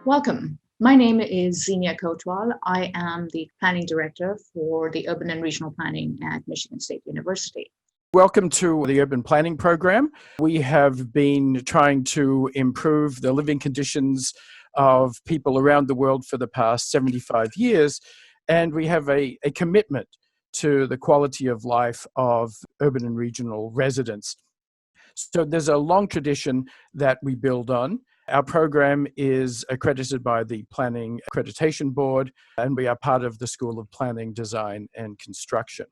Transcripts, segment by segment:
Welcome. My name is Zinia Kotwal. I am the Planning Director for the Urban and Regional Planning at Michigan State University. Welcome to the Urban Planning Program. We have been trying to improve the living conditions of people around the world for the past 75 years, and we have a commitment to the quality of life of urban and regional residents. So there's a long tradition that we build on. Our program is accredited by the Planning Accreditation Board, and we are part of the School of Planning, Design, and Construction.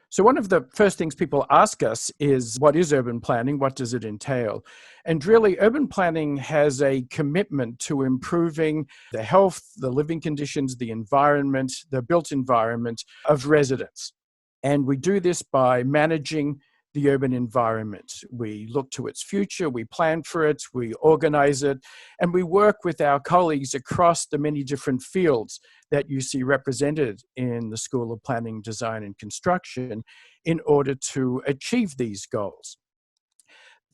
So one of the first things people ask us is, what is urban planning? What does it entail? And really, urban planning has a commitment to improving the health, the living conditions, the environment, the built environment of residents. And we do this by managing the urban environment. We look to its future, we plan for it, we organize it, and we work with our colleagues across the many different fields that you see represented in the School of Planning, Design, and Construction in order to achieve these goals.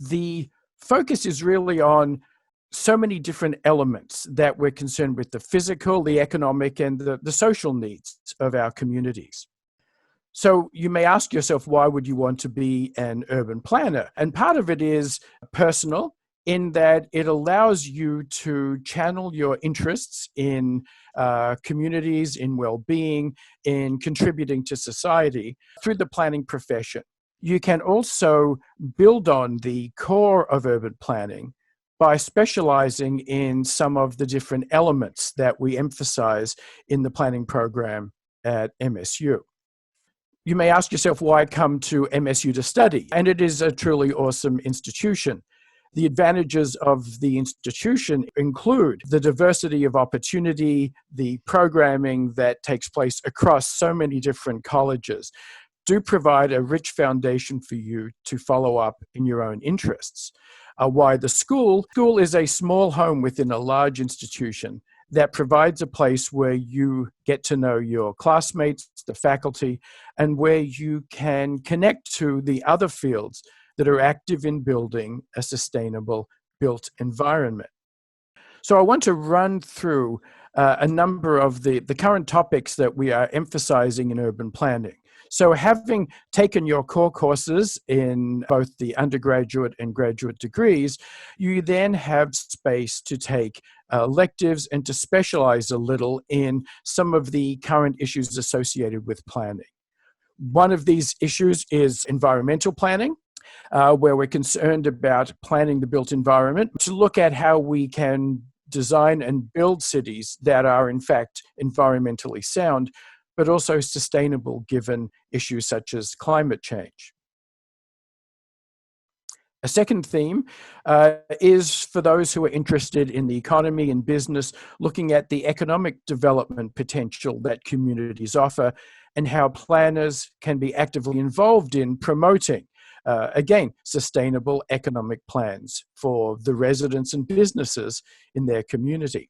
The focus is really on so many different elements that we're concerned with: the physical, the economic, and the social needs of our communities. So you may ask yourself, why would you want to be an urban planner? And part of it is personal, in that it allows you to channel your interests in communities, in well-being, in contributing to society through the planning profession. You can also build on the core of urban planning by specializing in some of the different elements that we emphasize in the planning program at MSU. You may ask yourself, why come to MSU to study? And it is a truly awesome institution. The advantages of the institution include the diversity of opportunity, the programming that takes place across so many different colleges do provide a rich foundation for you to follow up in your own interests. Why the school? School is a small home within a large institution that provides a place where you get to know your classmates, the faculty, and where you can connect to the other fields that are active in building a sustainable built environment. So I want to run through a number of the current topics that we are emphasizing in urban planning. So having taken your core courses in both the undergraduate and graduate degrees, you then have space to take electives and to specialize a little in some of the current issues associated with planning. One of these issues is environmental planning, where we're concerned about planning the built environment to look at how we can design and build cities that are in fact environmentally sound, but also sustainable given issues such as climate change. A second theme is for those who are interested in the economy and business, looking at the economic development potential that communities offer and how planners can be actively involved in promoting, again, sustainable economic plans for the residents and businesses in their community.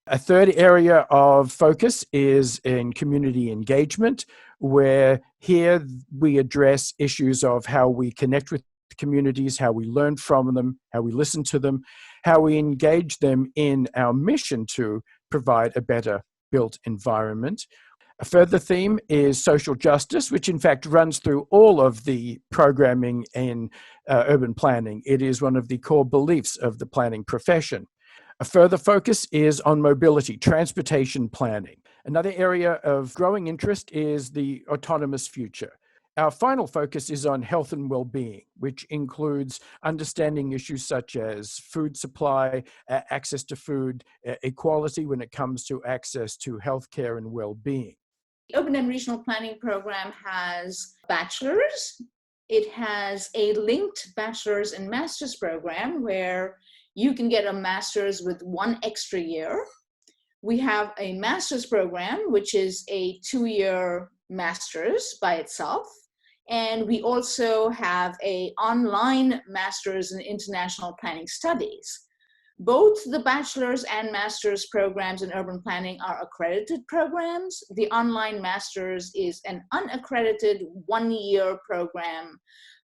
A third area of focus is in community engagement, where here we address issues of how we connect with communities, how we learn from them, how we listen to them, how we engage them in our mission to provide a better built environment. A further theme is social justice, which in fact runs through all of the programming in urban planning. It is one of the core beliefs of the planning profession. A further focus is on mobility, transportation planning. Another area of growing interest is the autonomous future. Our final focus is on health and well-being, which includes understanding issues such as food supply, access to food, equality when it comes to access to healthcare and well-being. The Urban and Regional Planning Program has bachelor's. It has a linked bachelor's and master's program where you can get a master's with 1 extra year. We have a master's program, which is a 2-year master's by itself. And we also have an online master's in international planning studies. Both the bachelor's and master's programs in urban planning are accredited programs. The online master's is an unaccredited 1-year program,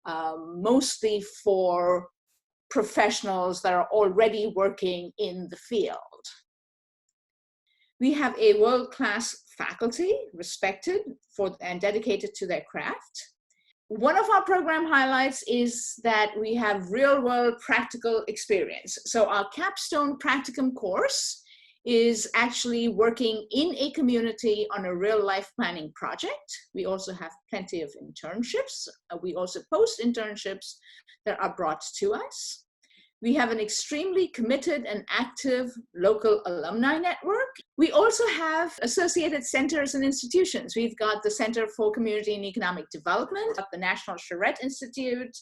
mostly for professionals that are already working in the field. We have a world-class faculty, respected and dedicated to their craft. One of our program highlights is that we have real-world practical experience. So our capstone practicum course is actually working in a community on a real-life planning project. We also have plenty of internships. We also post internships that are brought to us. We have an extremely committed and active local alumni network. We also have associated centers and institutions. We've got the Center for Community and Economic Development, the National Charette Institute,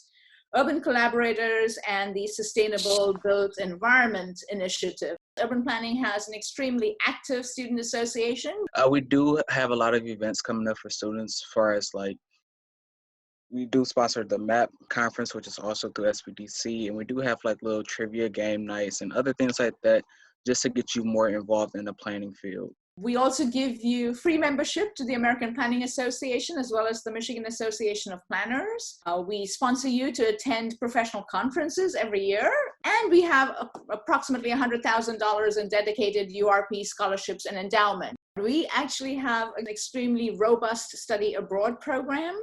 Urban Collaborators, and the Sustainable Built Environment Initiative. Urban Planning has an extremely active student association. We do have a lot of events coming up for students as far as like, we do sponsor the MAP conference, which is also through SBDC, and we do have like little trivia game nights and other things like that just to get you more involved in the planning field. We also give you free membership to the American Planning Association as well as the Michigan Association of Planners. We sponsor you to attend professional conferences every year, and we have approximately $100,000 in dedicated URP scholarships and endowment. We actually have an extremely robust study abroad program.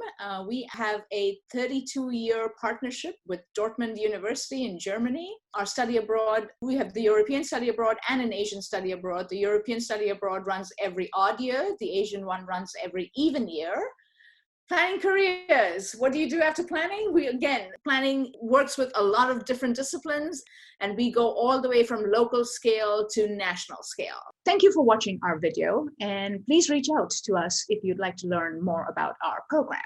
We have a 32-year partnership with Dortmund University in Germany. Our study abroad, we have the European study abroad and an Asian study abroad. The European study abroad runs every odd year. The Asian one runs every even year. Planning careers. What do you do after planning? Planning works with a lot of different disciplines, and we go all the way from local scale to national scale. Thank you for watching our video, and please reach out to us if you'd like to learn more about our program.